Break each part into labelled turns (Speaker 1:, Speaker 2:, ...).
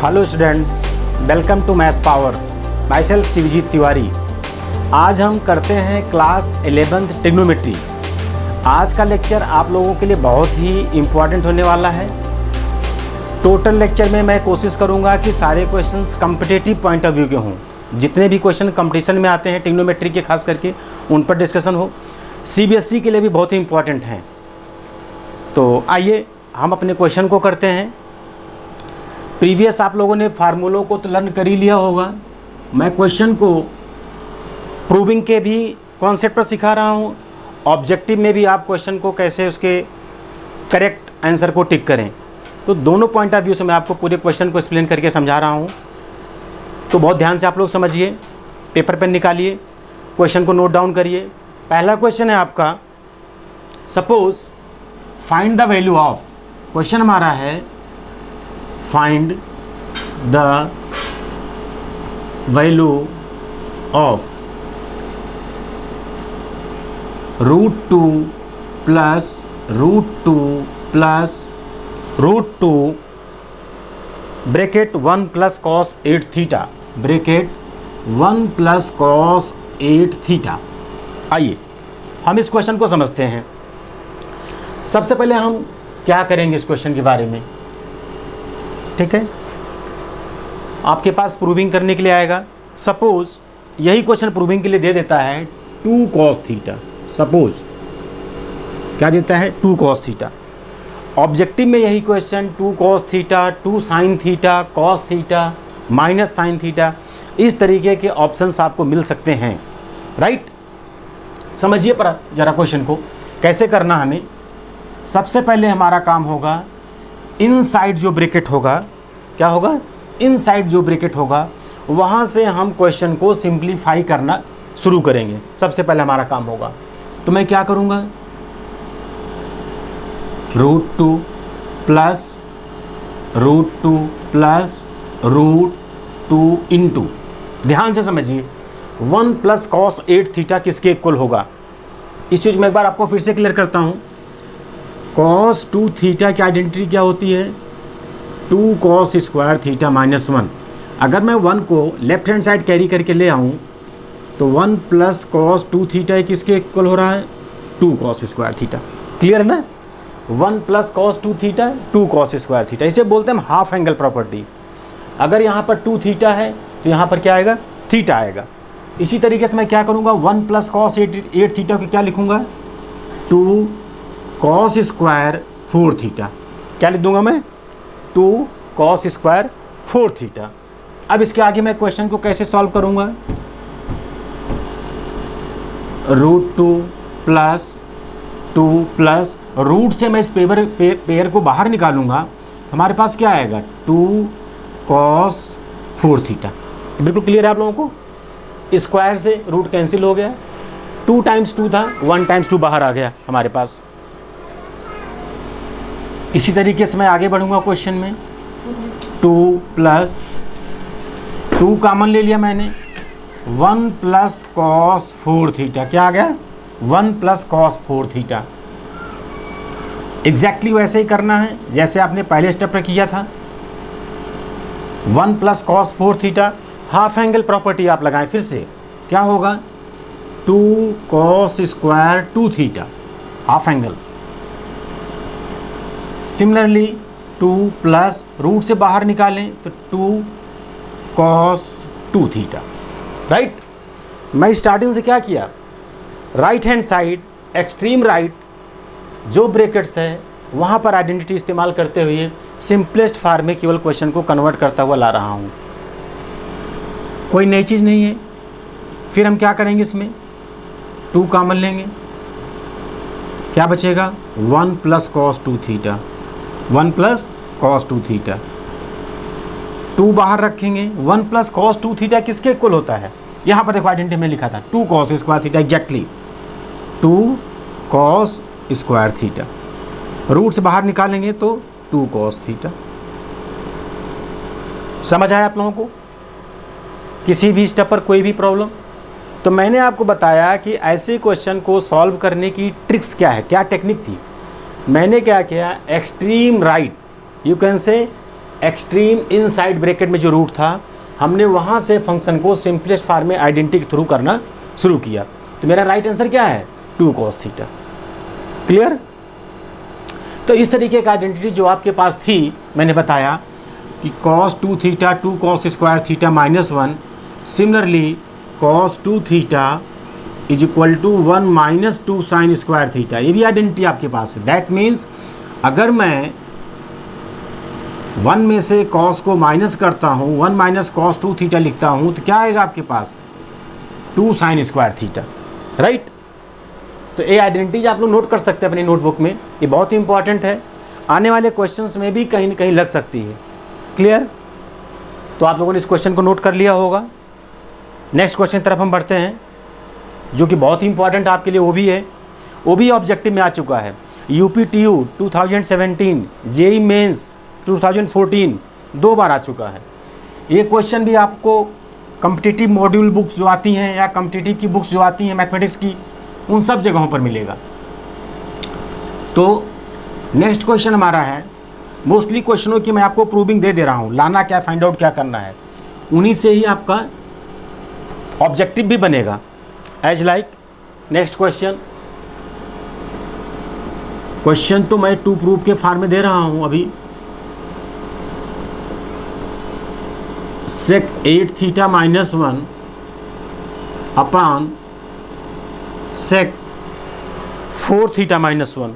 Speaker 1: Hello students, welcome to maths power. Myself Shivjeet Tiwari. आज हम करते हैं क्लास 11th ट्रिग्नोमेट्री। आज का लेक्चर आप लोगों के लिए बहुत ही इम्पॉर्टेंट होने वाला है। टोटल लेक्चर में मैं कोशिश करूंगा कि सारे questions competitive point of view के हों। जितने भी क्वेश्चन कंपटीशन में आते हैं ट्रिग्नोमेट्री के खास करके उन पर डिस्कशन हो। सीबीएसई के लिए भी बहुत ही इम्पॉर्टेंट हैं। तो आइए हम अपने क्वेश्चन को करते हैं। प्रीवियस आप लोगों ने फार्मूलों को तो लर्न कर ही लिया होगा। मैं क्वेश्चन को प्रूविंग के भी कॉन्सेप्ट पर सिखा रहा हूँ। ऑब्जेक्टिव में भी आप क्वेश्चन को कैसे उसके करेक्ट आंसर को टिक करें, तो दोनों पॉइंट ऑफ व्यू से मैं आपको पूरे क्वेश्चन को एक्सप्लेन करके समझा रहा हूँ। तो बहुत ध्यान से आप लोग समझिए, पेपर पेन निकालिए, क्वेश्चन को नोट डाउन करिए। पहला क्वेश्चन है आपका, suppose find the value of. Question हमारा है find the value of √2 plus √2 plus √2 bracket 1 plus cos 8 theta, bracket 1 plus cos 8 theta. आइए हम इस क्वेश्चन को समझते हैं। सबसे पहले हम क्या करेंगे इस क्वेश्चन के बारे में, ठीक है। आपके पास प्रूविंग करने के लिए आएगा। सपोज यही क्वेश्चन प्रूविंग के लिए दे देता है 2 कॉस थीटा। सपोज क्या देता है, 2 कॉस थीटा। ऑब्जेक्टिव में यही question 2 cos theta, 2 sine theta, cos theta, minus sine theta, इस तरीके के ऑप्शंस आपको मिल सकते हैं, राइट। समझिए पर जरा क्वेश्चन को कैसे करना। हमें सबसे पहले हमारा काम होगा, इनसाइड जो ब्रैकेट होगा, क्या होगा, इनसाइड जो ब्रैकेट होगा वहाँ से हम क्वेश्चन को सिंप्लीफाई करना शुरू करेंगे। सबसे पहले हमारा काम होगा, तो मैं क्या करूँगा, √2 प्लस √2 प्लस √2 इंटू, ध्यान से समझिए, 1 प्लस कॉस 8 थीटा किसके इक्वल होगा। इस चीज़ में एक बार आपको फिर से क्लियर करता हूँ। कॉस 2 थीटा की आइडेंटिटी क्या होती है, 2 कॉस स्क्वायर थीटा माइनस 1। अगर मैं 1 को लेफ्ट हैंड साइड कैरी करके ले आऊँ तो 1 प्लस कॉस 2 थीटा किसके इक्वल हो रहा है, 2 कॉस स्क्वायर थीटा। क्लियर है ना। 1 plus cos 2 theta 2 cos square theta, इसे बोलते हैं हम हाफ एंगल प्रॉपर्टी। अगर यहाँ पर 2 थीटा है तो यहाँ पर क्या आएगा, थीटा आएगा। इसी तरीके से मैं क्या करूँगा, 1 प्लस कॉस 8 थीटा को क्या लिखूँगा, 2 कॉस स्क्वायर 4 थीटा। क्या लिख दूंगा मैं, 2 कॉस स्क्वायर 4 थीटा। अब इसके आगे मैं क्वेश्चन को कैसे सॉल्व करूंगा, √2 प्लस 2 प्लस रूट से मैं इस पेयर को बाहर निकालूंगा तो हमारे पास क्या आएगा, 2 कॉस 4 थीटा। बिल्कुल क्लियर है आप लोगों को। स्क्वायर से रूट कैंसिल हो गया, 2 टाइम्स 2 था, 1 टाइम्स 2 बाहर आ गया हमारे पास। इसी तरीके से मैं आगे बढ़ूंगा क्वेश्चन में, 2 प्लस 2 कॉमन ले लिया मैंने, 1 प्लस कॉस 4 थीटा, क्या आ गया, 1 प्लस कॉस 4 थीटा। एग्जैक्टली वैसे ही करना है जैसे आपने पहले स्टेप पर किया था। 1 plus cos 4 theta, half angle property आप लगाएं फिर से, क्या होगा, 2 cos square 2 theta, half angle. Similarly 2 plus root से बाहर निकालें तो 2 कॉस 2 थीटा, राइट। मैं स्टार्टिंग से क्या किया, right hand side extreme right जो ब्रैकेट्स है वहाँ पर आइडेंटिटी इस्तेमाल करते हुए सिंपलेस्ट फॉर्म में केवल क्वेश्चन को कन्वर्ट करता हुआ ला रहा हूँ। कोई नई चीज़ नहीं है। फिर हम क्या करेंगे, इसमें 2 कॉमन लेंगे, क्या बचेगा, 1 plus cos 2 theta, 1 plus cos 2 theta. 2 बाहर रखेंगे, 1 प्लस कॉस 2 थीटा किसके इक्वल होता है, यहाँ पर देखो आइडेंटिटी में लिखा था 2 cos square theta, exactly 2 cos square theta. Root से बाहर निकालेंगे तो 2 कॉस थीटा। समझ आया आप लोगों को। किसी भी स्टेप पर कोई भी प्रॉब्लम, तो मैंने आपको बताया कि ऐसे क्वेश्चन को सॉल्व करने की ट्रिक्स क्या है, क्या टेक्निक थी। मैंने क्या किया, extreme right, you can say extreme inside bracket में जो रूट था, हमने वहाँ से फंक्शन को सिंपलेस्ट फॉर्म में आइडेंटिटी के थ्रू करना शुरू किया। तो मेरा राइट आंसर क्या है? 2 cos थीटा। क्लियर? तो इस तरीके का आइडेंटिटी जो आपके पास थी, मैंने बताया कि cos 2 theta 2 cos square theta -1, similarly cos 2 theta is equal to 1 minus 2 sine square theta. ये भी आइडेंटिटी आपके पास है। दैट मीन्स अगर मैं 1 में से cos को माइनस करता हूँ, 1 माइनस cos 2 थीटा लिखता हूँ, तो क्या आएगा आपके पास? 2 साइन स्क्वायर थीटा। राइट? तो ये आइडेंटिटीज आप लोग नोट कर सकते हैं अपनी नोटबुक में, ये बहुत ही इंपॉर्टेंट है, आने वाले क्वेश्चंस में भी कहीं न कहीं लग सकती है। क्लियर? तो आप लोगों ने इस क्वेश्चन को नोट कर लिया होगा। नेक्स्ट क्वेश्चन की तरफ हम बढ़ते हैं, जो कि बहुत ही इंपॉर्टेंट आपके लिए वो भी है, वो भी ऑब्जेक्टिव में आ चुका है। UPTU 2017, JEE मेंस 2014 2 बार आ चुका है। ये क्वेश्चन भी आपको कॉम्पिटिटिव मॉड्यूल बुक्स जो आती हैं या कॉम्पिटिटिव की बुक्स जो आती हैं मैथमेटिक्स की, उन सब जगहों पर मिलेगा। तो नेक्स्ट क्वेश्चन हमारा है, मोस्टली क्वेश्चनों की मैं आपको प्रूविंग दे रहा हूँ, लाना क्या, फाइंड आउट क्या करना है, उन्हीं से ही आपका ऑब्जेक्टिव भी बनेगा। एज लाइक नेक्स्ट क्वेश्चन तो मैं टू प्रूफ के फॉर्म में दे रहा हूँ अभी। sec 8 theta -1 upon sec 4 theta -1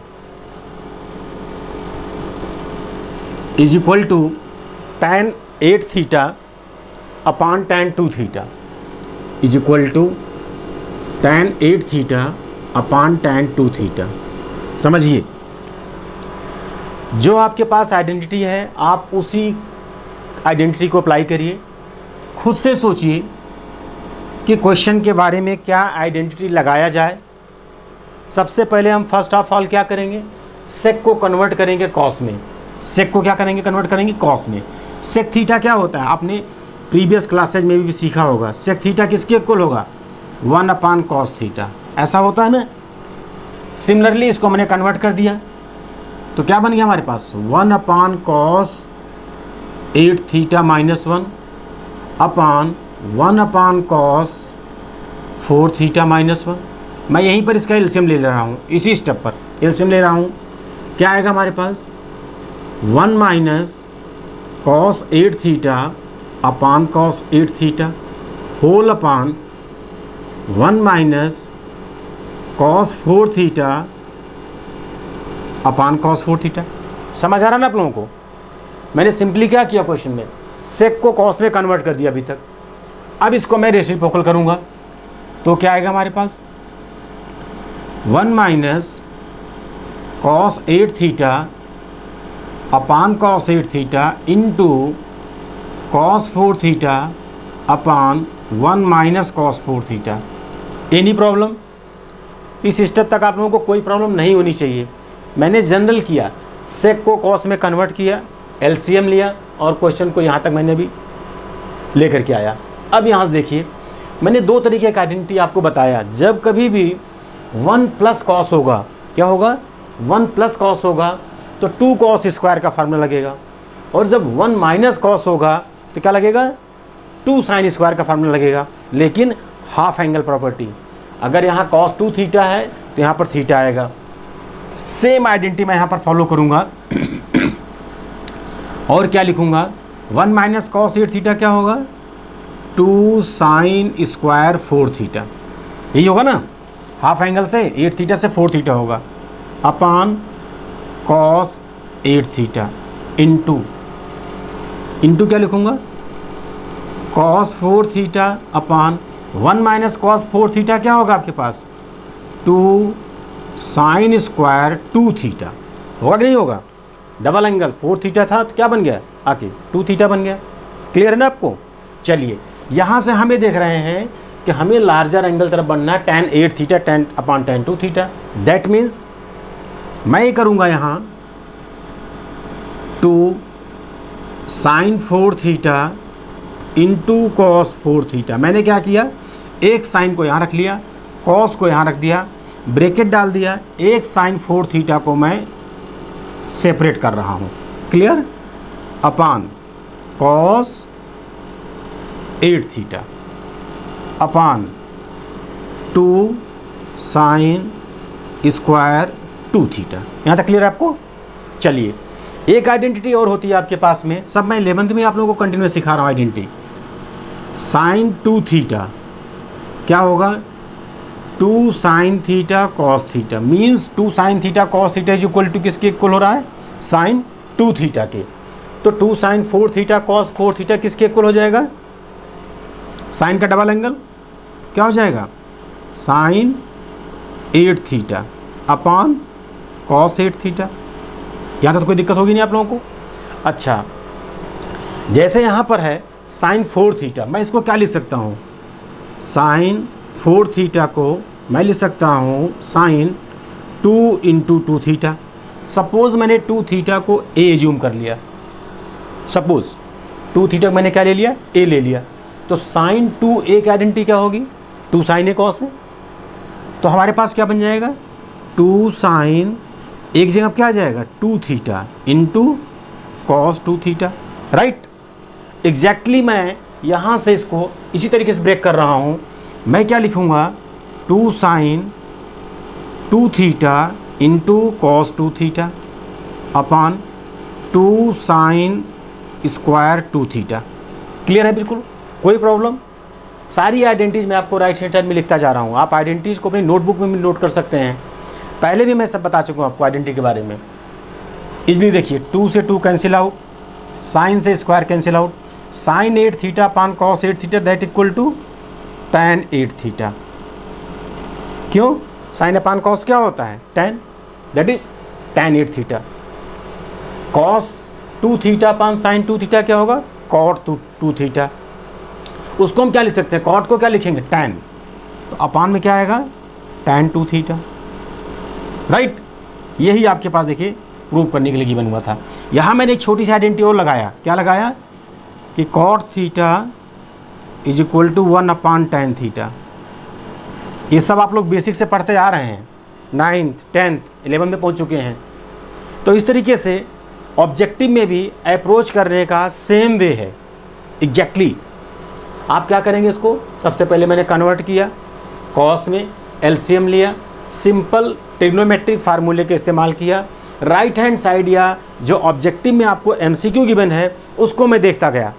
Speaker 1: is equal to tan 8 theta upon tan 2 theta is equal to tan 8 theta upon tan 2 theta. समझिए, जो आपके पास आइडेंटिटी है आप उसी आइडेंटिटी को अप्लाई करिए। खुद से सोचिए कि क्वेश्चन के बारे में क्या आइडेंटिटी लगाया जाए। सबसे पहले हम फर्स्ट ऑफ ऑल क्या करेंगे? सेक को कन्वर्ट करेंगे कॉस में। सेक को क्या करेंगे? कन्वर्ट करेंगे कॉस में। सेक थीटा क्या होता है? आपने प्रीवियस क्लासेज में भी सीखा होगा। सेक थीटा किसके इक्वल होगा? 1 अपॉन कॉस थीटा। ऐसा होता है ना। सिमिलरली इसको हमने कन्वर्ट कर दिया तो क्या बन गया हमारे पास? 1 upon cos 8 theta -1 upon 1 upon cos 4 theta -1। मैं यहीं पर इसका एलसीएम ले रहा हूँ, इसी स्टेप पर एलसीएम ले रहा हूँ। क्या आएगा हमारे पास? 1 minus cos 8 theta upon cos 8 theta whole upon 1 minus cos 4 theta upon cos 4 theta. समझ आ रहा ना आप लोगों को? मैंने सिंपली क्या किया क्वेश्चन में? सेक को कॉस में कन्वर्ट कर दिया अभी तक। अब इसको मैं रेसिप्रोकल करूंगा तो क्या आएगा हमारे पास? 1 minus cos 8 theta upon cos 8 theta into cos 4 theta upon 1 minus cos 4 theta. Any problem? इस स्टेप तक आप लोगों को कोई प्रॉब्लम नहीं होनी चाहिए। मैंने जनरल किया, सेक को कॉस में कन्वर्ट किया, एलसीएम लिया और क्वेश्चन को यहाँ तक मैंने भी लेकर के आया। अब यहाँ से देखिए, मैंने 2 तरीके का आइडेंटिटी आपको बताया। जब कभी भी 1 प्लस कॉस होगा, क्या होगा? 1 प्लस कॉस होगा तो 2 कॉस स्क्वायर का फार्मूला लगेगा, और जब 1 माइनस कॉस होगा तो क्या लगेगा? 2 साइन स्क्वायर का फार्मूला लगेगा, लेकिन हाफ एंगल प्रॉपर्टी। अगर यहाँ cos 2 थीटा है तो यहाँ पर थीटा आएगा। सेम आइडेंटिटी मैं यहाँ पर फॉलो करूँगा और क्या लिखूँगा? 1 माइनस कॉस 8 थीटा क्या होगा? 2 साइन स्क्वायर 4 थीटा। यही होगा ना? हाफ एंगल से 8 थीटा से 4 थीटा होगा अपॉन कॉस 8 थीटा इंटू क्या लिखूँगा? Cos 4 theta upon 1 minus cos 4 theta क्या होगा आपके पास? 2 साइन स्क्वायर 2 थीटा। होगा कि नहीं होगा? डबल एंगल 4 थीटा था तो क्या बन गया? आके 2 थीटा बन गया। क्लियर है ना आपको? चलिए, यहाँ से हमें देख रहे हैं कि हमें लार्जर एंगल तरफ बनना है, tan 8 theta tan upon tan 2 theta. That means मैं ये करूँगा यहाँ 2 sine 4 theta into cos 4 theta. मैंने क्या किया? एक साइन को यहाँ रख लिया, कॉस को यहाँ रख दिया, ब्रैकेट डाल दिया, एक साइन 4 थीटा को मैं सेपरेट कर रहा हूँ। क्लियर? अपान cos 8 theta upon 2 sine square 2 theta. यहाँ तक क्लियर है आपको? चलिए, एक आइडेंटिटी और होती है आपके पास में, सब मैं 11th में आप लोगों को कंटिन्यूस सिखा रहा हूँ आइडेंटिटी। साइन 2 थीटा क्या होगा? 2 sine theta cos theta, means 2 sine theta cos theta is equal to किसके इक्वल हो रहा है? साइन 2 थीटा के। तो 2 साइन 4 थीटा कॉस 4 थीटा किसके इक्वल हो जाएगा? साइन का डबल एंगल क्या हो जाएगा? Sine 8 theta upon cos 8 theta. यहाँ तक तो कोई दिक्कत होगी नहीं आप लोगों को? अच्छा, जैसे यहाँ पर है साइन 4 थीटा, मैं इसको क्या लिख सकता हूँ? साइन 4 थीटा को मैं लिख सकता हूँ साइन 2 इंटू 2 थीटा। सपोज़ मैंने 2 थीटा को ए एज्यूम कर लिया, सपोज़ 2 थीटा मैंने क्या ले लिया? ए ले लिया। तो साइन 2 ए की आइडेंटिटी क्या होगी? 2 साइन ए कॉस है। तो हमारे पास क्या बन जाएगा? 2 साइन, एक जगह क्या आ जाएगा? 2 theta into cos 2 theta, right. Exactly मैं यहाँ से इसको इसी तरीके से ब्रेक कर रहा हूँ। मैं क्या लिखूँगा? 2 sine 2 theta into cos 2 theta upon 2 sine square 2 theta. Clear है? बिल्कुल कोई प्रॉब्लम? सारी आइडेंटिटीज मैं आपको राइट हैंड साइड में लिखता जा रहा हूँ। आप आइडेंटिटीज को अपनी नोटबुक में भी नोट कर सकते हैं। पहले भी मैं सब बता चुका हूँ आपको आइडेंटिटी के बारे में। इजली देखिए, 2 से 2 कैंसिल आउट, साइन से square cancel out, sine 8 theta upon cos 8 theta that equal to tan 8 theta. क्यों? साइन अपॉन कॉस क्या होता है? tan, that is tan 8 theta. Cos 2 theta upon sine 2 theta क्या होगा? cot 2 theta. उसको हम क्या लिख सकते हैं? कॉट को क्या लिखेंगे? tan। तो अपान में क्या आएगा? tan 2 theta, right. यही आपके पास देखिए प्रूव करने के लिए गिवन हुआ था। यहाँ मैंने एक छोटी सी आइडेंटिटी और लगाया। क्या लगाया? कि cot theta is equal to 1 upon tan theta. ये सब आप लोग बेसिक से पढ़ते आ रहे हैं, 9th 10th 11 में पहुँच चुके हैं। तो इस तरीके से ऑब्जेक्टिव में भी अप्रोच करने का सेम वे है एग्जैक्टली। आप क्या करेंगे? इसको सबसे पहले मैंने कन्वर्ट किया, कॉस में एलसीएम लिया, सिंपल ट्रिग्नोमेट्रिक फार्मूले के इस्तेमाल किया। राइट हैंड साइड या जो ऑब्जेक्टिव में आपको एमसीक्यू गिवन है उसको मैं देखता गया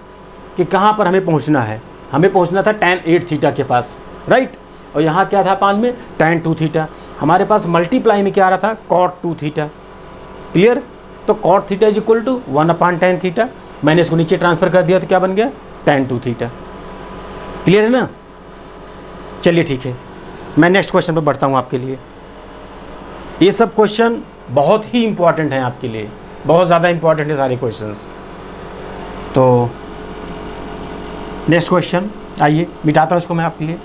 Speaker 1: कि कहाँ पर हमें पहुँचना है। हमें पहुँचना था tan 8 थीटा के पास, राइट। और यहाँ क्या था पान में? tan 2 theta. हमारे पास मल्टीप्लाई में क्या आ रहा था? cot 2 theta. क्लियर? तो cot theta is equal to 1 upon tan theta. मैंने इसको नीचे ट्रांसफ़र कर दिया तो क्या बन गया? tan 2 theta. क्लियर है ना? चलिए ठीक है, मैं नेक्स्ट क्वेश्चन पर बढ़ता हूँ आपके लिए। ये सब क्वेश्चन बहुत ही इंपॉर्टेंट हैं आपके लिए, बहुत ज़्यादा इंपॉर्टेंट है सारे क्वेश्चंस। तो नेक्स्ट क्वेश्चन, आइए मिटाता हूँ इसको मैं आपके लिए।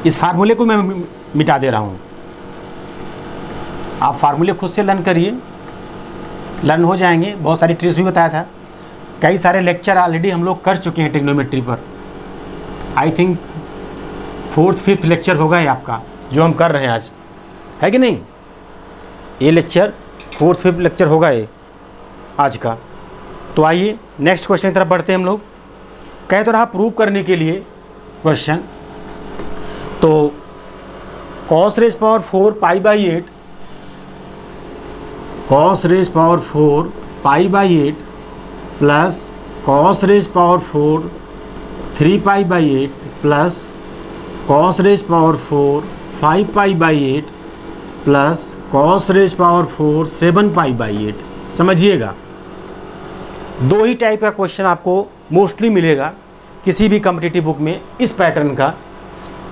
Speaker 1: इस फार्मूले को मैं मिटा दे रहा हूँ। आप फार्मूले खुद से लर्न करिए, लर्न हो जाएंगे। बहुत सारी ट्रिक्स भी बताया था, कई सारे लेक्चर ऑलरेडी हम लोग कर चुके हैं ट्रिग्नोमेट्री पर। I think 4th 5th lecture होगा ये आपका जो हम कर रहे हैं आज, है कि नहीं? ये लेक्चर 4th 5th लेक्चर होगा ये आज का। तो आइए नेक्स्ट क्वेश्चन की तरफ बढ़ते हैं हम लोग। कहे तो रहा प्रूव करने के लिए क्वेश्चन, तो cos raise power 4 pi by 8, cos raise power 4 pi by 8 plus cos raise power 4 3 pi by 8 plus cos raise power 4 5 pi by 8 plus cos raise power 4 7 pi by 8। समझिएगा, दो ही टाइप का question आपको mostly मिलेगा किसी भी competitive book में इस पैटर्न का।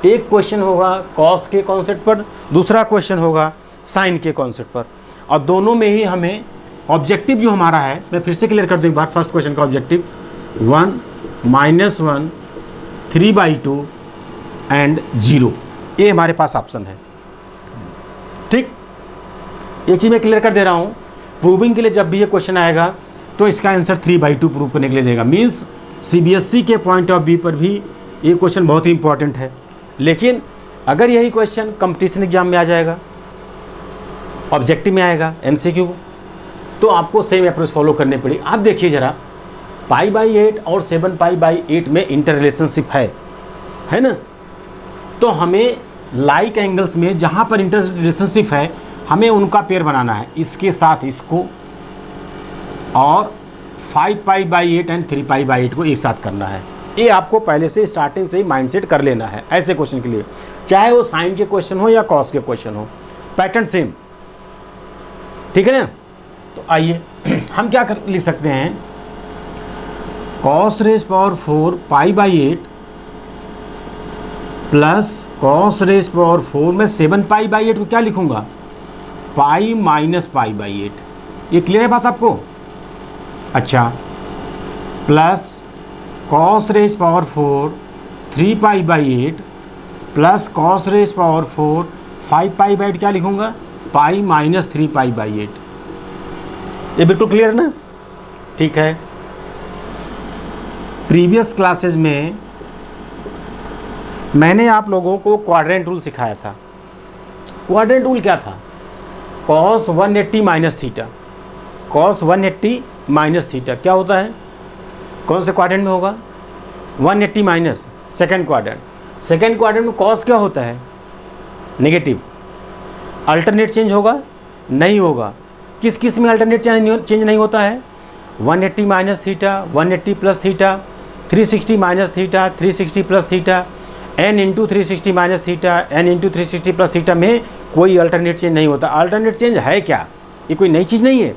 Speaker 1: एक क्वेश्चन होगा कॉस के कॉन्सेप्ट पर, दूसरा क्वेश्चन होगा साइन के कॉन्सेप्ट पर, और दोनों में ही हमें ऑब्जेक्टिव जो हमारा है, मैं फिर से क्लियर कर दूं एक बार। फर्स्ट क्वेश्चन का ऑब्जेक्टिव 1 -1 3/2 एंड 0, ये हमारे पास ऑप्शन है। ठीक, एक चीज़ मैं क्लियर कर दे रहा हूँ, प्रूविंग के लिए जब भी ये क्वेश्चन आएगा तो इसका आंसर 3/2 प्रूव करने के लिए देगा। मीन्स CBSE के पॉइंट ऑफ व्यू पर भी ये क्वेश्चन बहुत ही इंपॉर्टेंट है। लेकिन अगर यही क्वेश्चन कंपटीशन एग्जाम में आ जाएगा, ऑब्जेक्टिव में आएगा, MCQ, तो आपको सेम अप्रोच फॉलो करने पड़ेगी। आप देखिए ज़रा, π/8 और 7π/8 में इंटर रिलेशनशिप है ना। तो हमें लाइक एंगल्स में जहाँ पर इंटर रिलेशनशिप है हमें उनका पेयर बनाना है, इसके साथ इसको, और 5π/8 एंड 3π/8 को एक साथ करना है। ये आपको पहले से स्टार्टिंग से ही माइंडसेट कर लेना है ऐसे क्वेश्चन के लिए, चाहे वो साइन के क्वेश्चन हो या कॉस के क्वेश्चन हो, पैटर्न सेम, ठीक है ना। तो आइए हम क्या लिख सकते हैं, cos⁴ π/8 प्लस cos⁴ में 7π/8 को क्या लिखूंगा, π माइनस π/8। ये क्लियर है बात आपको? अच्छा, प्लस cos⁴ 3π/8 प्लस cos⁴ 5π/8 क्या लिखूंगा, π माइनस 3π/8। ये बिल्कुल क्लियर है ना? ठीक है। प्रीवियस क्लासेस में मैंने आप लोगों को क्वाड्रेंट रूल सिखाया था। क्वाड्रेंट रूल क्या था, cos 180 minus theta, cos 180 minus theta क्या होता है, कौन से क्वाड्रेंट में होगा, 180 minus second quadrant. Second quadrant में cos क्या होता है, नेगेटिव। अल्टरनेट चेंज होगा, नहीं होगा। किस किस में अल्टरनेट चेंज नहीं होता है, 180 minus theta, 180 plus theta, 360 minus theta, 360 plus theta, n into 360 minus theta, n into 360 plus theta में कोई अल्टरनेट चेंज नहीं होता। अल्टरनेट चेंज है क्या, ये कोई नई चीज़ नहीं है,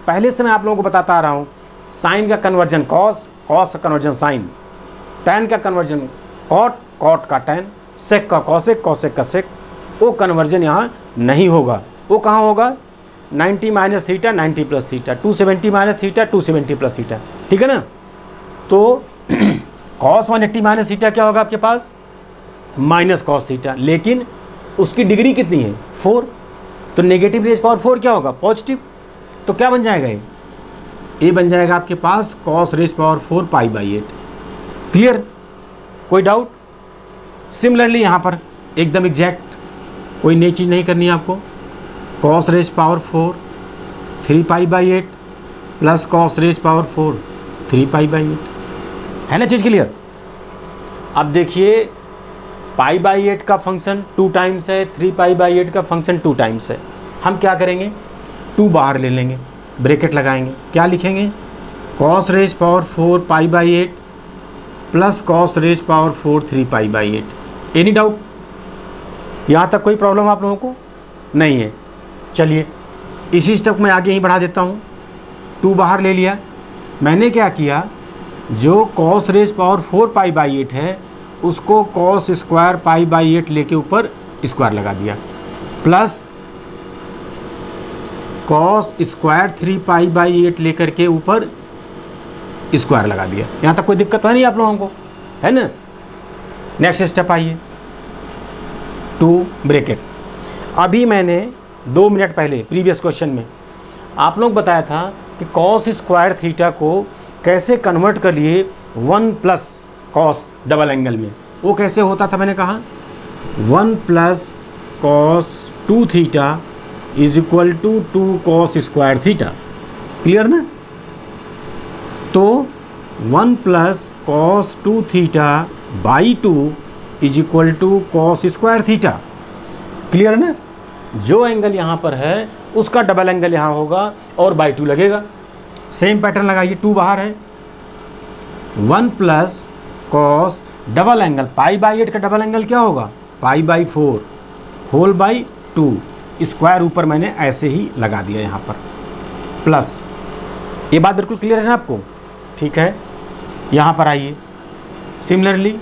Speaker 1: पहले से मैं आप लोगों को बताता आ रहा हूँ। साइन का कन्वर्जन कॉस, कॉस का कन्वर्जन साइन, टैन का कन्वर्जन कॉट, कॉट का टैन, सेक का कॉसेक, कॉसेक का सेक, वो कन्वर्जन यहाँ नहीं होगा। वो कहाँ होगा, 90 minus theta, 90 plus theta, 270 minus theta, 270 plus theta, ठीक है ना। तो cos 180 माइनस थीटा क्या होगा आपके पास, माइनस cos थीटा, लेकिन उसकी डिग्री कितनी है, 4। तो नेगेटिव रेज पावर 4 क्या होगा, पॉजिटिव। तो क्या बन जाएगा ये बन जाएगा आपके पास cos⁴ π/8। क्लियर, कोई डाउट? सिमिलरली यहाँ पर एकदम एग्जैक्ट, कोई नई चीज़ नहीं करनी है आपको। cos⁴ 3π/8 प्लस cos⁴ 3π/8, है ना चीज़ क्लियर? अब देखिए π/8 का फंक्शन 2 टाइम्स है, 3π/8 का फंक्शन 2 टाइम्स है। हम क्या करेंगे, 2 बाहर ले लेंगे, ब्रैकेट लगाएंगे, क्या लिखेंगे, cos⁴ π/8 plus cos⁴ 3π/8। Any doubt? यहाँ तक कोई प्रॉब्लम आप लोगों को नहीं है? चलिए इसी स्टेप में आगे ही बढ़ा देता हूँ। 2 बाहर ले लिया, मैंने क्या किया, जो cos⁴ π/8 है उसको cos² π/8 लेके ऊपर स्क्वायर लगा दिया, प्लस cos² 3π/8 लेकर के ऊपर स्क्वायर लगा दिया। यहाँ तक कोई दिक्कत है नहीं आप लोगों को, है ना। नेक्स्ट स्टेप आइए, 2 ब्रैकेट। अभी मैंने 2 मिनट पहले प्रीवियस क्वेश्चन में आप लोग बताया था कि cos² थीटा को कैसे कन्वर्ट कर लिए 1 प्लस कॉस डबल एंगल में। वो कैसे होता था, मैंने कहा 1 plus cos 2 theta is equal to 2 cos² theta. Clear ना? तो 1 plus cos 2 theta by 2 is equal to cos² theta. Clear ना? जो एंगल यहाँ पर है उसका डबल एंगल यहाँ होगा और बाई 2 लगेगा। सेम पैटर्न लगाइए, 2 बाहर है, 1 प्लस cos डबल एंगल π/8 का डबल एंगल क्या होगा, π/4 होल बाई 2, स्क्वायर ऊपर मैंने ऐसे ही लगा दिया यहाँ पर, प्लस। ये बात बिल्कुल क्लियर है ना आपको? ठीक है, यहाँ पर आइए, similarly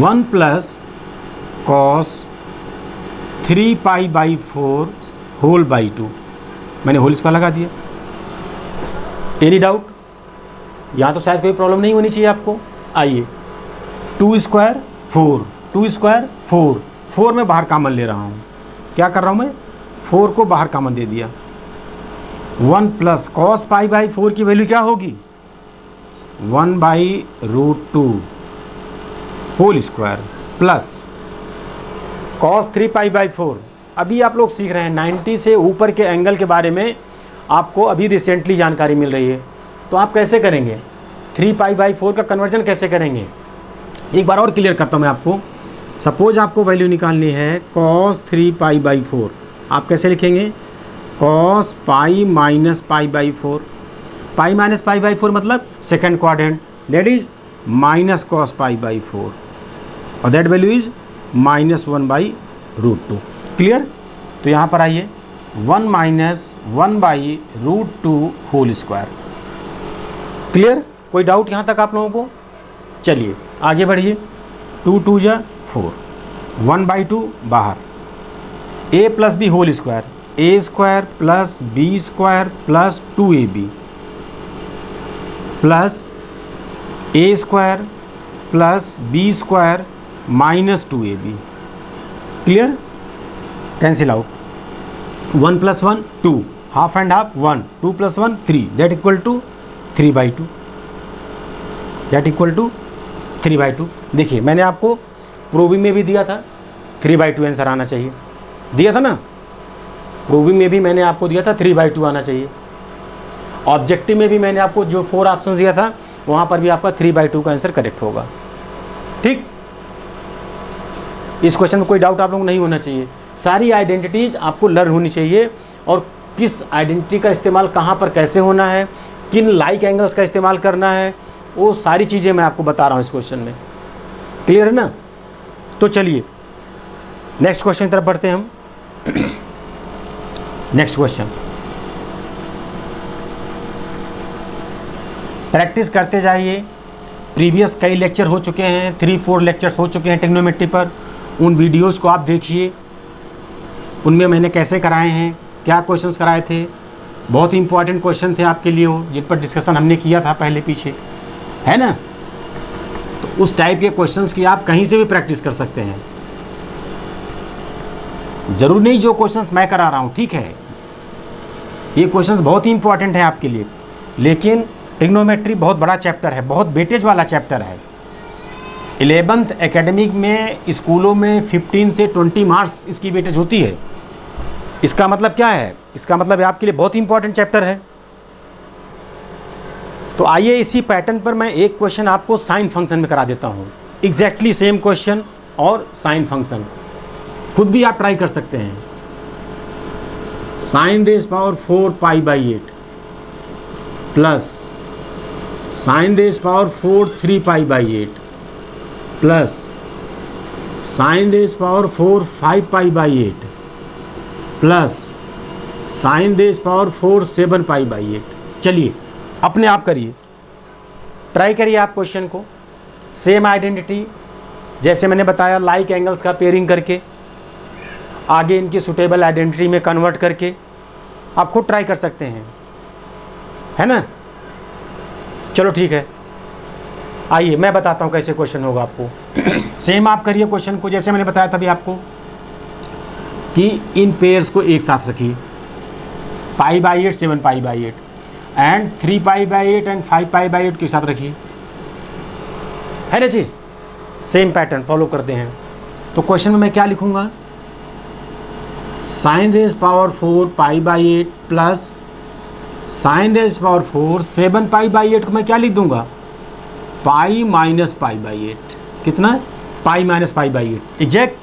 Speaker 1: 1 plus cos 3π/4 whole by 2, मैंने होल स्क्वायर लगा दिया। Any doubt? यहाँ तो शायद कोई प्रॉब्लम नहीं होनी चाहिए आपको। आइए, 2² 4, 2² 4, 4 में बाहर कॉमन ले रहा हूँ। क्या कर रहा हूँ मैं, 4 को बाहर कॉमन दे दिया। 1 प्लस cos π/4 की वैल्यू क्या होगी, 1/√2 होल स्क्वायर प्लस cos 3π/4। अभी आप लोग सीख रहे हैं, 90 से ऊपर के एंगल के बारे में आपको अभी रिसेंटली जानकारी मिल रही है। तो आप कैसे करेंगे 3π/4 का कन्वर्जन कैसे करेंगे? एक बार और क्लियर करता हूँ मैं आपको। सपोज आपको वैल्यू निकालनी है cos 3π/4, आप कैसे लिखेंगे? cos π minus π/4। पाई माइनस π/4 मतलब second quadrant, that is minus cos π/4 और दैट वैल्यू इज -1/√2। क्लियर? तो यहाँ पर आइए 1 - 1/√2 होल स्क्वायर। क्लियर? कोई डाउट यहाँ तक आप लोगों को? चलिए आगे बढ़िए। 2 2 जा 4, 1/2 बाहर, a plus b whole square, a² plus b² plus 2ab plus a² plus b² minus 2ab। Clear? Cancel out. 1 + 1 2, half and half 1, 2 + 1 3, that equal to 3/2, that equal to 3/2। देखिए मैंने आपको प्रूविंग में भी दिया था 3/2 आंसर आना चाहिए, दिया था ना? प्रूविंग में भी मैंने आपको दिया था 3/2 आना चाहिए। ऑब्जेक्टिव में भी मैंने आपको जो 4 ऑप्शन दिया था वहाँ पर भी आपका 3/2 का आंसर करेक्ट होगा। ठीक, इस क्वेश्चन में कोई डाउट आप लोगों को नहीं होना चाहिए। सारी आइडेंटिटीज़ आपको लर्न होनी चाहिए और किस आइडेंटिटी का इस्तेमाल कहाँ पर कैसे होना है, किन लाइक एंगल्स का इस्तेमाल करना है, वो सारी चीज़ें मैं आपको बता रहा हूँ इस क्वेश्चन में। क्लियर है ना? तो चलिए नेक्स्ट क्वेश्चन की तरफ बढ़ते हैं हम। नेक्स्ट क्वेश्चन, प्रैक्टिस करते जाइए। प्रीवियस कई लेक्चर हो चुके हैं, 3-4 लेक्चर्स हो चुके हैं ट्रिग्नोमेट्री पर। उन वीडियोस को आप देखिए, उनमें मैंने कैसे कराए हैं, क्या क्वेश्चंस कराए थे। बहुत ही इंपॉर्टेंट क्वेश्चन थे आपके लिए वो, जिन पर डिस्कशन हमने किया था पहले पीछे, है ना? तो उस टाइप के क्वेश्चंस की आप कहीं से भी प्रैक्टिस कर सकते हैं। ज़रूर नहीं जो क्वेश्चंस मैं करा रहा हूँ, ठीक है, ये क्वेश्चंस बहुत ही इंपॉर्टेंट है आपके लिए। लेकिन ट्रिग्नोमेट्री बहुत बड़ा चैप्टर है, बहुत वेटेज वाला चैप्टर है। 11th एकेडमिक में स्कूलों में 15 से 20 मार्क्स इसकी वेटेज होती है। इसका मतलब क्या है? इसका मतलब आपके लिए बहुत ही इंपॉर्टेंट चैप्टर है। तो आइए इसी पैटर्न पर मैं एक क्वेश्चन आपको साइन फंक्शन में करा देता हूँ। एग्जैक्टली सेम क्वेश्चन और साइन फंक्शन खुद भी आप ट्राई कर सकते हैं। sin⁻⁴π/8 plus sin⁻⁴ 3π/8 plus sin⁻⁴ 5π/8 plus sin⁻⁴ 7π/8। चलिए अपने आप करिए, ट्राई करिए आप क्वेश्चन को। सेम आइडेंटिटी जैसे मैंने बताया, लाइक एंगल्स का पेयरिंग करके आगे इनकी सुटेबल आइडेंटिटी में कन्वर्ट करके आप खुद ट्राई कर सकते हैं, है ना? चलो ठीक है, आइए मैं बताता हूँ कैसे क्वेश्चन होगा आपको। सेम आप करिए क्वेश्चन को जैसे मैंने बताया तभी आपको, कि इन पेयर्स को एक साथ रखिए, π/8 7π/8 एंड 3π/8 एंड 5π/8 के साथ रखिए, है ना चीज़? सेम पैटर्न फॉलो करते हैं। तो क्वेश्चन में मैं क्या लिखूँगा? sin⁻⁴ π/8 प्लस sin⁻⁴ 7π/8 को मैं क्या लिख दूंगा? π माइनस π/8। कितना? π माइनस π/8 एग्जैक्ट,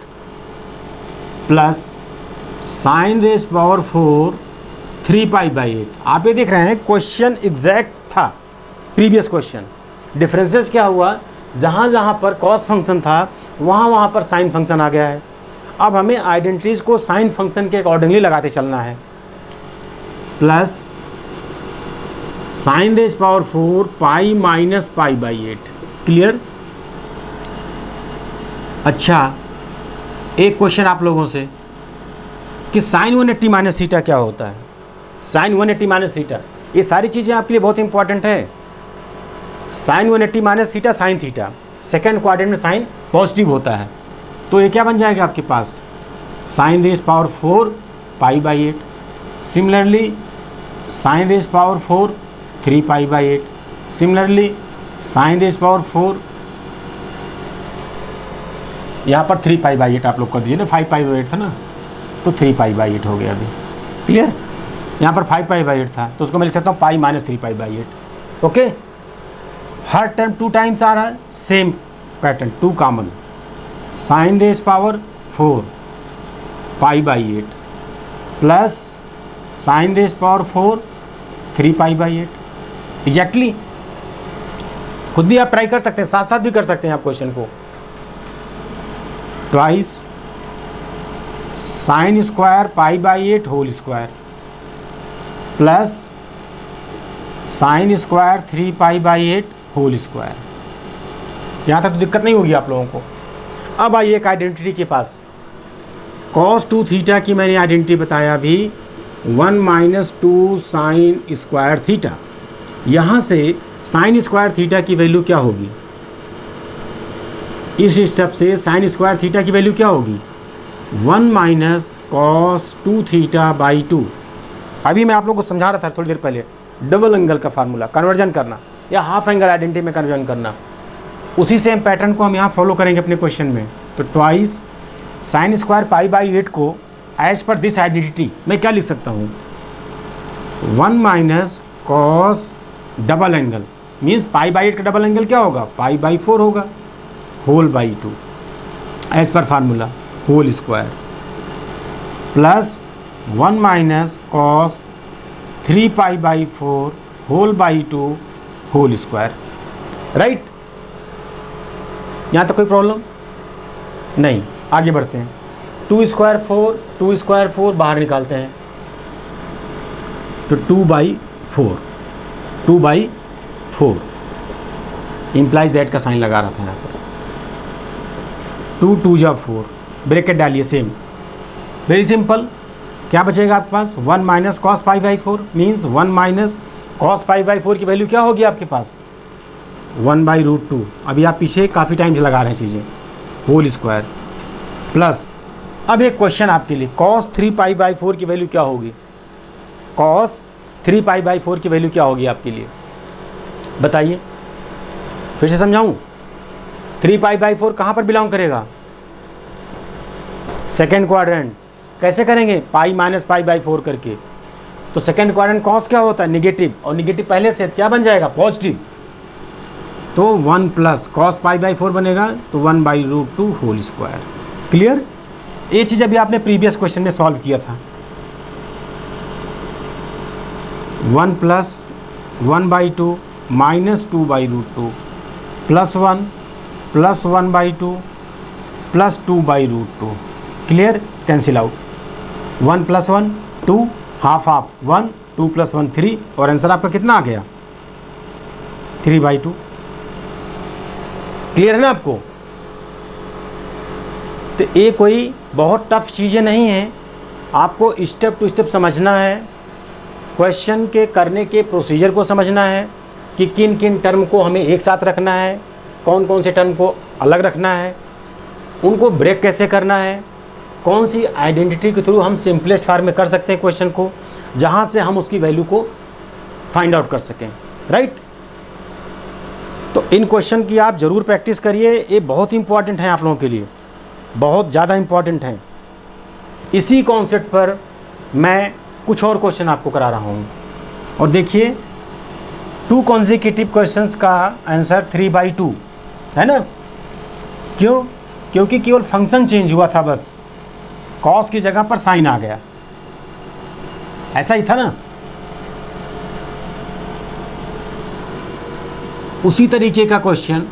Speaker 1: प्लस sin⁻⁴ 3π/8। आप ये देख रहे हैं क्वेश्चन एग्जैक्ट था प्रीवियस क्वेश्चन। डिफरेंसेस क्या हुआ? जहाँ जहाँ पर कॉस फंक्शन था वहाँ पर साइन फंक्शन आ गया है। अब हमें आइडेंटिटीज़ को साइन फंक्शन के अकॉर्डिंगली लगाते चलना है। Plus sin⁻⁴ π minus π/8। क्लियर? अच्छा, एक क्वेश्चन आप लोगों से कि sin 180 माइनस थीटा क्या होता है? sin 180 माइनस थीटा, ये सारी चीज़ें आपके लिए बहुत इंपॉर्टेंट है। sin 180 minus theta sine theta, second quadrant में साइन पॉजिटिव होता है, तो ये क्या बन जाएगा आपके पास? sin⁻⁴ π/8। Similarly sin⁻⁴ 3π/8। Similarly sin⁻⁴, यहाँ पर 3π/8 आप लोग कर दीजिए ना, 5π/8 था ना, तो 3π/8 हो गया अभी। क्लियर? यहाँ पर 5π/8 था तो उसको मैं लिख सकता हूँ पाई माइनस 3π/8। ओके, हर टर्म 2 टाइम्स आ रहा है, same pattern, 2 common, sine raise power 4 π/8 plus sine raise power 4 3π/8। Exactly खुद भी आप ट्राई कर सकते हैं, साथ साथ भी कर सकते हैं आप क्वेश्चन को। Twice sine square π/8 whole square plus sine square 3π/8 whole square. यहाँ तक तो दिक्कत नहीं होगी आप लोगों को। अब आइए एक आइडेंटिटी के पास। cos 2 थीटा की मैंने आइडेंटिटी बताया अभी, 1 - 2 साइन स्क्वायर थीटा। यहाँ से साइन स्क्वायर थीटा की वैल्यू क्या होगी? इस स्टेप से साइन स्क्वायर थीटा की वैल्यू क्या होगी? 1 - cos 2 θ/2। अभी मैं आप लोगों को समझा रहा था थोड़ी देर पहले, डबल एंगल का फार्मूला कन्वर्जन करना या हाफ एंगल आइडेंटिटी में कन्वर्जन करना, उसी सेम पैटर्न को हम यहाँ फॉलो करेंगे अपने क्वेश्चन में। तो ट्वाइस साइन स्क्वायर π/8 को एज पर दिस आइडेंटिटी मैं क्या लिख सकता हूँ? 1 - cos डबल एंगल मीन्स π/8 का डबल एंगल क्या होगा? π/4 होगा, होल/2 एज पर formula, whole square plus 1 - cos 3π/4 whole whole square. Right? यहाँ तक कोई प्रॉब्लम नहीं। आगे बढ़ते हैं। 2 स्क्वायर 4, 2 स्क्वायर 4 बाहर निकालते हैं तो 2/4, 2/4 इम्प्लाइज दैट का साइन लगा रहा था यहाँ पर। 2 × 2 = 4, ब्रैकेट डालिए सेम, वेरी सिंपल। क्या बचेगा आपके पास? 1 - cos π/4 मीन्स 1 - cos π/4 की वैल्यू क्या होगी आपके पास? 1/√2। अभी आप पीछे काफ़ी टाइम से लगा रहे हैं चीज़ें, होल स्क्वायर प्लस, अब एक क्वेश्चन आपके लिए, cos 3π/4 की वैल्यू क्या होगी? cos 3π/4 की वैल्यू क्या होगी आपके लिए बताइए, फिर से समझाऊं? 3π/4 कहाँ पर बिलोंग करेगा? Second quadrant. कैसे करेंगे? पाई माइनस π/4 करके। तो सेकेंड क्वाड्रेंट cos क्या होता है? नेगेटिव, और नेगेटिव पहले से क्या बन जाएगा? पॉजिटिव। तो 1 + cos π/4 बनेगा, तो 1/√2 होल स्क्वायर। क्लियर? ये चीज़ अभी आपने प्रीवियस क्वेश्चन में सॉल्व किया था। 1 + 1/2 - 2/√2 +1 + 1/2 + 2/√2। क्लियर? Cancel out. 1 + 1 2, हाफ 1, 2 + 1 3, और आंसर आपका कितना आ गया? 3/2। क्लियर है ना आपको? तो ये कोई बहुत टफ चीज़ें नहीं हैं, आपको स्टेप टू स्टेप समझना है, क्वेश्चन के करने के प्रोसीजर को समझना है कि किन किन टर्म को हमें एक साथ रखना है, कौन कौन से टर्म को अलग रखना है, उनको ब्रेक कैसे करना है, कौन सी आइडेंटिटी के थ्रू हम सिंपलेस्ट फॉर्म में कर सकते हैं क्वेश्चन को, जहाँ से हम उसकी वैल्यू को फाइंड आउट कर सकें। राइट? तो इन क्वेश्चन की आप ज़रूर प्रैक्टिस करिए, ये बहुत इंपॉर्टेंट हैं आप लोगों के लिए, बहुत ज़्यादा इंपॉर्टेंट हैं। इसी कॉन्सेप्ट पर मैं कुछ और क्वेश्चन आपको करा रहा हूँ, और देखिए 2 कॉन्जिक्यूटिव क्वेश्चंस का आंसर 3/2 है ना। क्यों? क्योंकि केवल फंक्शन चेंज हुआ था, बस कॉस की जगह पर साइन आ गया, ऐसा ही था ना। उसी तरीके का क्वेश्चन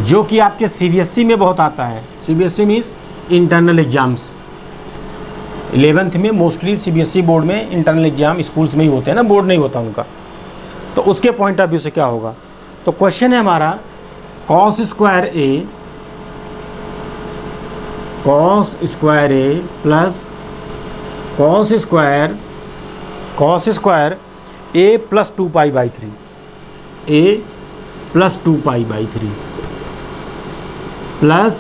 Speaker 1: जो कि आपके सीबीएसई में बहुत आता है। CBSE means internal exams. 11th में मोस्टली सीबीएसई बोर्ड में इंटरनल एग्जाम स्कूल्स में ही होते हैं ना, बोर्ड नहीं होता उनका। तो उसके पॉइंट ऑफ व्यू से क्या होगा? तो क्वेश्चन है हमारा cos square a plus cos square a + 2π/3, a + 2π/3 plus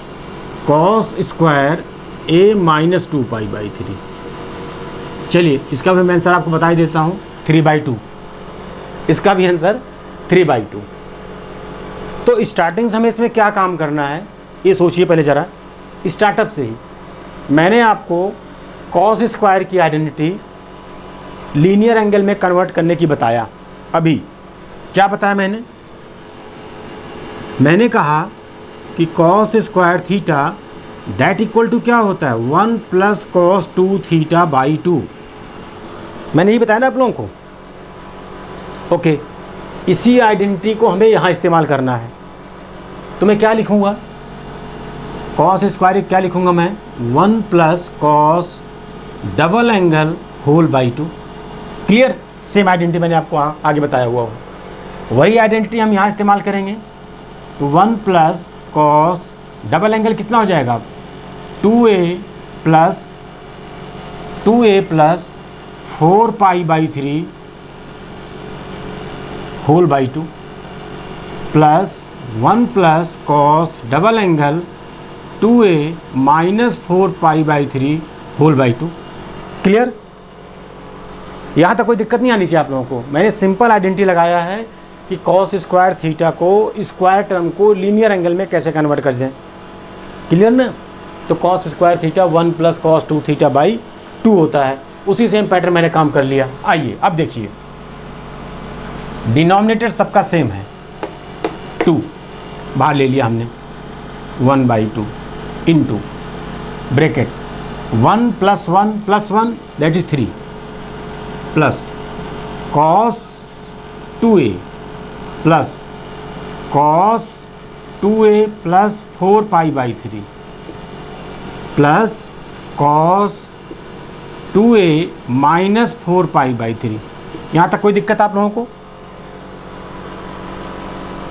Speaker 1: cos square a - 2π/3। चलिए इसका भी मैं आंसर आपको बता ही देता हूँ, 3/2। इसका भी आंसर 3/2। तो स्टार्टिंग से हमें इसमें क्या काम करना है ये सोचिए पहले ज़रा। स्टार्टअप से ही मैंने आपको कॉस स्क्वायर की आइडेंटिटी लीनियर एंगल में कन्वर्ट करने की बताया। अभी क्या बताया मैंने कहा कि cos square theta that equal to क्या होता है 1 प्लस कॉस 2 थीटा बाई 2। मैंने ही बताया ना आप लोगों को। ओके, इसी आइडेंटिटी को हमें यहाँ इस्तेमाल करना है। तो मैं क्या लिखूँगा, कॉस स्क्वायर क्या लिखूँगा मैं 1 plus cos double angle whole by 2। Clear? Same identity मैंने आपको आगे बताया हुआ हो, वही आइडेंटिटी हम यहाँ इस्तेमाल करेंगे। तो 1 प्लस कॉस डबल एंगल कितना हो जाएगा 2a plus 4 pi by 3 whole by 2 plus 1 plus cos double angle 2a minus 4 pi by 3 whole by 2। Clear? यहाँ तक कोई दिक्कत नहीं आनी चाहिए आप लोगों को। मैंने सिंपल आइडेंटिटी लगाया है कि कॉस स्क्वायर थीटा को स्क्वायर टर्म को लीनियर एंगल में कैसे कन्वर्ट कर दें। क्लियर ना? तो cos square theta 1 plus cos 2 theta by 2 होता है। उसी सेम पैटर्न मैंने काम कर लिया। आइए अब देखिए, डिनोमिनेटर सबका सेम है 2, बाहर ले लिया हमने 1 by 2 into bracket 1 plus 1 that is 3 plus cos 2a plus cos 2a plus 4 pi by 3 plus cos 2a minus 4 pi by 3। यहाँ तक कोई दिक्कत आप लोगों को?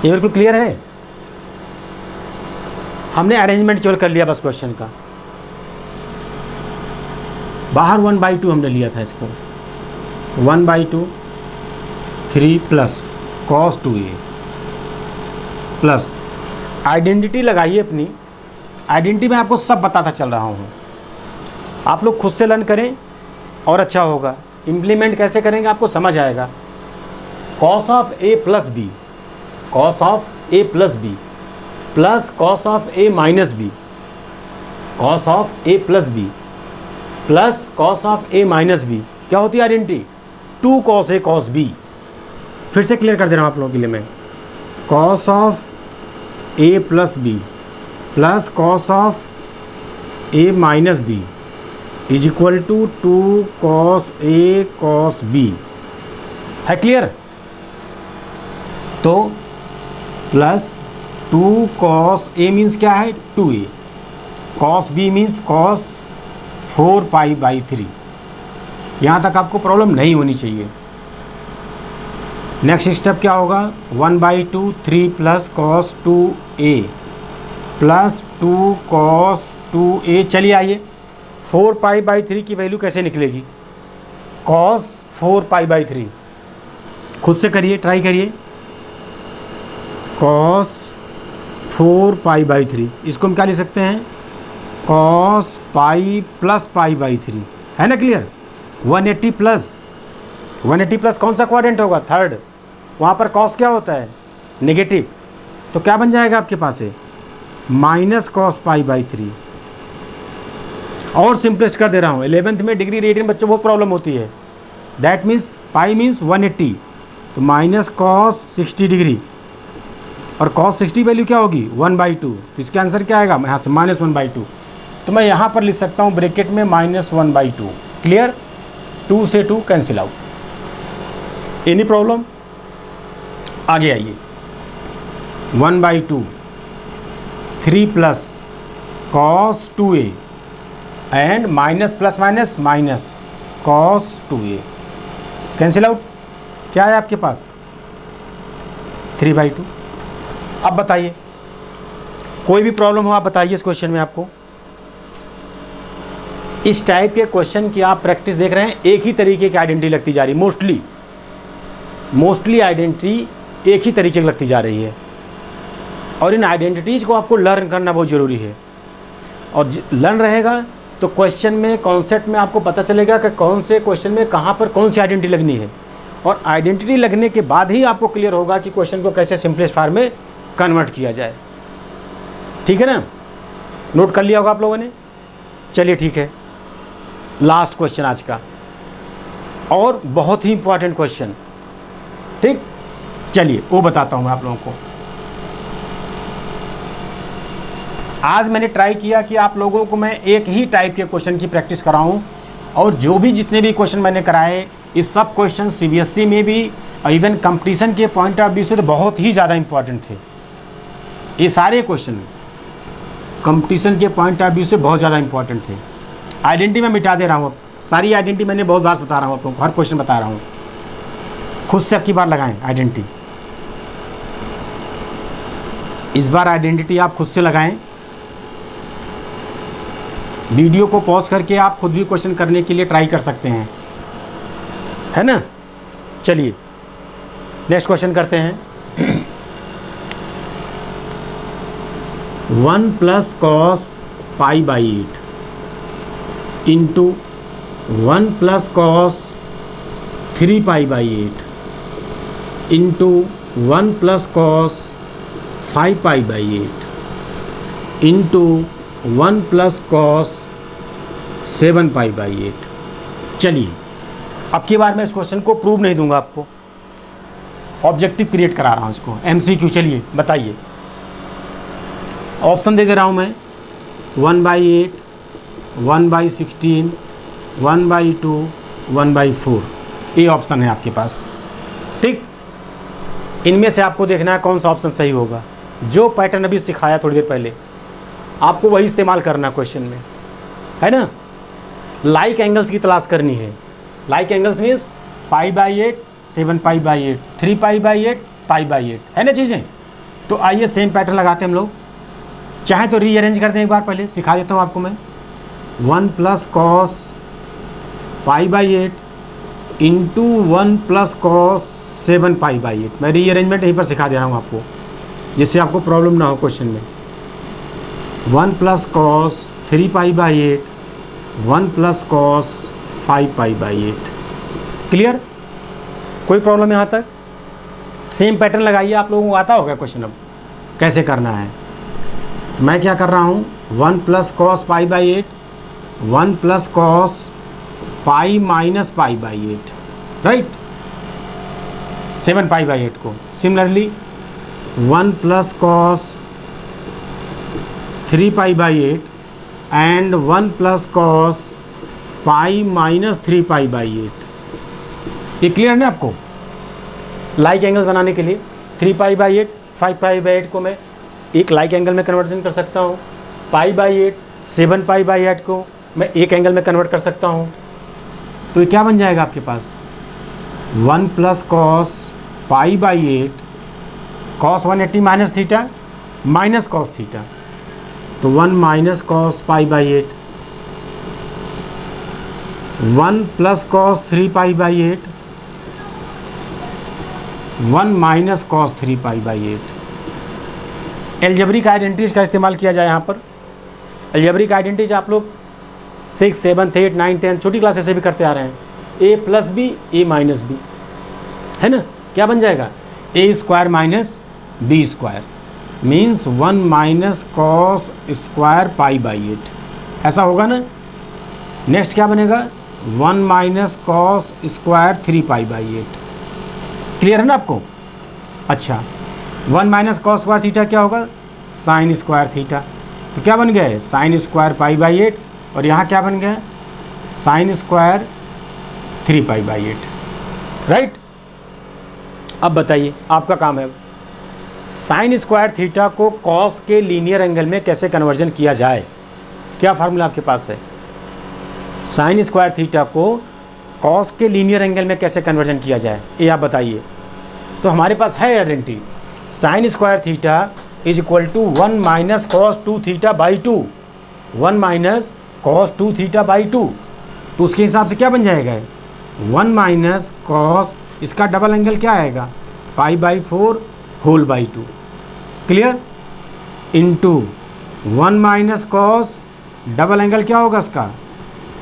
Speaker 1: ये बिल्कुल क्लियर है? हमने अरेंजमेंट केवल कर लिया बस क्वेश्चन का। बाहर 1 बाई 2 हमने लिया था इसको, 1 by 2 3 plus cos 2a plus identity लगाइए अपनी। आइडेंटिटी में आपको सब बताता चल रहा हूँ, आप लोग खुद से लर्न करें और अच्छा होगा। इम्प्लीमेंट कैसे करेंगे आपको समझ आएगा। Cos of a plus b, cos of a plus b plus cos of a minus b, cos of a plus b plus cos of a minus b क्या होती है identity 2 cos a cos b। फिर से clear कर दे रहा हूँ आप लोगों के लिए मैं। Cos of a plus b plus cos of a minus b is equal to 2 cos a cos b। है क्लियर? तो प्लस 2 कॉस a मीन्स क्या है 2a, cos b means cos 4 pi by 3। यहाँ तक आपको प्रॉब्लम नहीं होनी चाहिए। नेक्स्ट स्टेप क्या होगा 1 by 2 3 plus cos 2a plus 2 cos 2a। चलिए आइए 4 पाई बाई 3 की वैल्यू कैसे निकलेगी, कॉस 4 पाई बाई 3। खुद से करिए, ट्राई करिए। कॉस 4 पाई बाई 3 इसको हम क्या लिख सकते हैं cos pi plus pi by 3। है ना क्लियर? 180 प्लस कौन सा क्वाड्रेंट होगा थर्ड, वहाँ पर कॉस क्या होता है नेगेटिव, तो क्या बन जाएगा आपके पास है माइनस कॉस पाई बाई 3। और सिंपलेस्ट कर दे रहा हूँ, 11th में डिग्री रेडियन बच्चों बहुत प्रॉब्लम होती है। दैट मीन्स पाई मीन्स 180, तो माइनस कॉस 60 डिग्री और कॉस 60 वैल्यू क्या होगी 1 बाई 2। तो इसका आंसर क्या आएगा यहाँ से माइनस 1 बाई 2। तो मैं यहाँ पर लिख सकता हूँ ब्रैकेट में माइनस 1 बाई 2। क्लियर? 2 से 2 कैंसिल आउट। Any problem? आगे आइए 1 by 2 3 plus cos 2a and minus plus minus minus cos 2a cancel out. क्या है आपके पास 3 बाई 2। अब बताइए कोई भी प्रॉब्लम हो आप बताइए इस क्वेश्चन में। आपको इस टाइप के क्वेश्चन की आप प्रैक्टिस देख रहे हैं, एक ही तरीके की आइडेंटिटी लगती जा रही है। मोस्टली आइडेंटिटी एक ही तरीके की लगती जा रही है और इन आइडेंटिटीज़ को आपको लर्न करना बहुत ज़रूरी है। और लर्न रहेगा तो क्वेश्चन में कॉन्सेप्ट में आपको पता चलेगा कि कौन से क्वेश्चन में कहाँ पर कौन सी आइडेंटिटी लगनी है। और आइडेंटिटी लगने के बाद ही आपको क्लियर होगा कि क्वेश्चन को कैसे सिंपलेस्ट फॉर्म में कन्वर्ट किया जाए। ठीक है ना, नोट कर लिया होगा आप लोगों ने। चलिए ठीक है, लास्ट क्वेश्चन आज का, और बहुत ही इंपॉर्टेंट क्वेश्चन। ठीक, चलिए वो बताता हूं मैं आप लोगों को। आज मैंने ट्राई किया कि आप लोगों को मैं एक ही टाइप के क्वेश्चन की प्रैक्टिस कराऊं, और जो भी जितने भी क्वेश्चन मैंने कराए, इस सब क्वेश्चन सीबीएसई में भी इवन कंपटीशन के पॉइंट ऑफ व्यू से तो बहुत ही ज़्यादा इंपॉर्टेंट थे। ये सारे क्वेश्चन कंपटीशन के पॉइंट ऑफ व्यू से बहुत ज़्यादा इंपॉर्टेंट थे। आइडेंटिटी मैं मिटा दे रहा हूँ, सारी आइडेंटिटी मैंने बहुत बार बता रहा हूँ आप लोगों को, हर क्वेश्चन बता रहा हूँ। खुद से अब की बार लगाएं आइडेंटिटी, इस बार आइडेंटिटी आप खुद से लगाएं। वीडियो को पॉज करके आप खुद भी क्वेश्चन करने के लिए ट्राई कर सकते हैं, है ना। चलिए नेक्स्ट क्वेश्चन करते हैं। 1 plus cos pi by 8 into 1 plus cos 3 pi by 8 into 1 plus cos 5 pi by 8 into 1 plus cos 7 pi by 8। चलिए अब की बार मैं इस क्वेश्चन को प्रूव नहीं दूंगा, आपको ऑब्जेक्टिव क्रिएट करा रहा हूँ इसको, एमसीक्यू। चलिए बताइए, ऑप्शन दे दे रहा हूँ मैं। 1/8, 1/16, 1/2, 1/4, ये ऑप्शन है आपके पास। ठीक, इनमें से आपको देखना है कौन सा ऑप्शन सही होगा। जो पैटर्न अभी सिखाया थोड़ी देर पहले, आपको वही इस्तेमाल करना क्वेश्चन में, है ना। लाइक एंगल्स की तलाश करनी है। लाइक एंगल्स मीन्स π/8, 7π/8, 3π/8, π/8, है ना चीज़ें। तो आइए सेम पैटर्न लगाते हैं हम लोग। चाहे तो रीअरेंज कर दें, एक बार पहले सिखा देता हूँ आपको मैं। 1 plus cos π/8 into 1 plus cos 7π/8। मैं रीअरेंजमेंट यहीं पर सिखा दे रहा हूँ आपको, जिससे आपको प्रॉब्लम ना हो क्वेश्चन में। 1 plus cos 3π/8, 1 plus cos 5π/8। Clear, कोई प्रॉब्लम यहाँ तक। सेम पैटर्न लगाइए, आप लोगों को आता होगा क्वेश्चन अब कैसे करना है। तो मैं क्या कर रहा हूँ, 1 plus cos π/8, 1 plus cos pi minus π/8, right, 7π/8 को। Similarly 1 plus cos 3π/8 and 1 plus cos pi minus 3π/8। ये क्लियर है ना आपको। लाइक एंगल्स बनाने के लिए 3π/8, 5π/8 को मैं एक लाइक एंगल में कन्वर्जन कर सकता हूँ। π/8, 7π/8 को मैं एक एंगल में कन्वर्ट कर सकता हूँ। तो ये क्या बन जाएगा आपके पास, 1 plus cos π/8 cos 180 minus theta minus cos theta, तो 1 minus cos π/8, 1 plus cos 3π/8, 1 minus cos 3π/8। Algebraic identities का इस्तेमाल किया जाए यहाँ पर। एल्जेब्रिक आइडेंटिटीज आप लोग 6, 7, 8, 9, 10 छोटी क्लासेस से भी करते आ रहे हैं। a plus b, a minus b, है ना। क्या बन जाएगा, a square minus b square means 1 minus cos square π/8, ऐसा होगा ना। नेक्स्ट क्या बनेगा, 1 माइनस कॉस स्क्वायर 3π/8। क्लियर है ना आपको। अच्छा, 1 माइनस कॉस स्क्वायर थीटा क्या होगा, साइन स्क्वायर थीटा। तो क्या बन गया है, साइन स्क्वायर π/8, और यहाँ क्या बन गया, साइन स्क्वायर 3π/8, राइट। अब बताइए, आपका काम है साइन स्क्वायर थीटा को कॉस के लीनियर एंगल में कैसे कन्वर्जन किया जाए। क्या फार्मूला आपके पास है, साइन स्क्वायर थीटा को कॉस के लीनियर एंगल में कैसे कन्वर्जन किया जाए, ये आप बताइए। तो हमारे पास है identity, sine square theta is equal to 1 minus cos 2 theta by 2, 1 minus cos 2 theta by 2। तो उसके हिसाब से क्या बन जाएगा, 1 माइनस कॉस, इसका डबल एंगल क्या आएगा, π/4 whole by 2। Clear, into 1 minus cos, double angle क्या होगा इसका,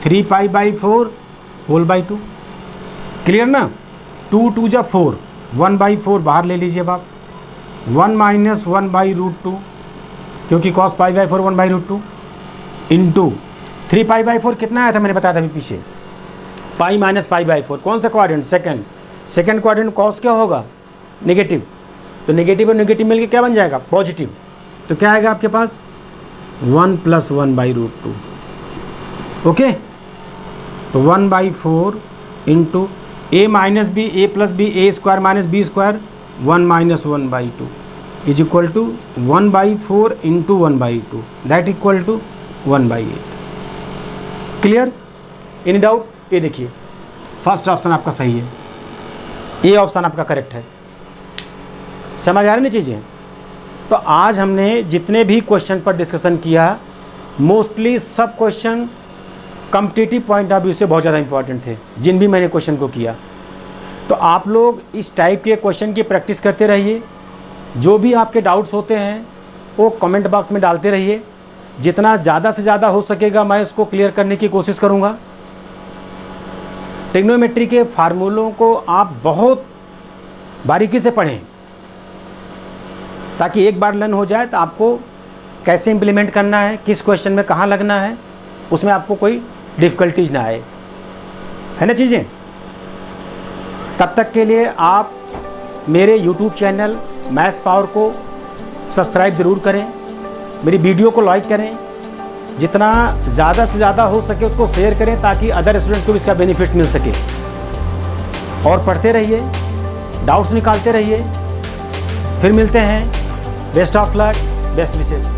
Speaker 1: 3π/4 होल बाई 2। क्लियर ना। 2 2 जा 4, 1/4 बाहर ले लीजिए आप, 1 माइनस 1/√2, क्योंकि cos π/4 1/√2 इंटू 3π/4 कितना आया था मैंने बताया था अभी पीछे, पाई माइनस π/4। कौन सा क्वाड्रेंट? सेकंड क्वाड्रेंट कॉस क्या होगा? नेगेटिव। तो नेगेटिव और नेगेटिव मिलके क्या बन जाएगा? पॉजिटिव। तो क्या आएगा आपके पास? 1 + 1/√2। ओके, तो 1/4 into a minus b, a plus b, a square minus b square, 1 minus 1/2 is equal to 1/4 into 1/2, that equal to 1/8। Clear? Any doubt? ये देखिए फर्स्ट ऑप्शन आपका सही है, ये ऑप्शन आपका करेक्ट है। समझ आ रही ना चीज़ें? तो आज हमने जितने भी क्वेश्चन पर डिस्कशन किया, मोस्टली सब question competitive point of view से बहुत ज़्यादा इंपॉर्टेंट थे, जिन भी मैंने क्वेश्चन को किया। तो आप लोग इस टाइप के क्वेश्चन की प्रैक्टिस करते रहिए। जो भी आपके डाउट्स होते हैं वो कमेंट बॉक्स में डालते रहिए। जितना ज़्यादा से ज़्यादा हो सकेगा मैं उसको क्लियर करने की कोशिश करूँगा। ट्रिग्नोमेट्री के फार्मूलों को आप बहुत बारीकी से पढ़ें, ताकि एक बार लर्न हो जाए तो आपको कैसे इम्प्लीमेंट करना है, किस क्वेश्चन में कहाँ लगना है, उसमें आपको कोई डिफ़िकल्टीज ना आए, है ना चीज़ें। तब तक के लिए आप मेरे YouTube चैनल मैथ्स पावर को सब्सक्राइब ज़रूर करें, मेरी वीडियो को लाइक करें, जितना ज़्यादा से ज़्यादा हो सके उसको शेयर करें, ताकि अदर स्टूडेंट को भी इसका बेनिफिट्स मिल सके। और पढ़ते रहिए, डाउट्स निकालते रहिए। फिर मिलते हैं। Best of luck, best wishes.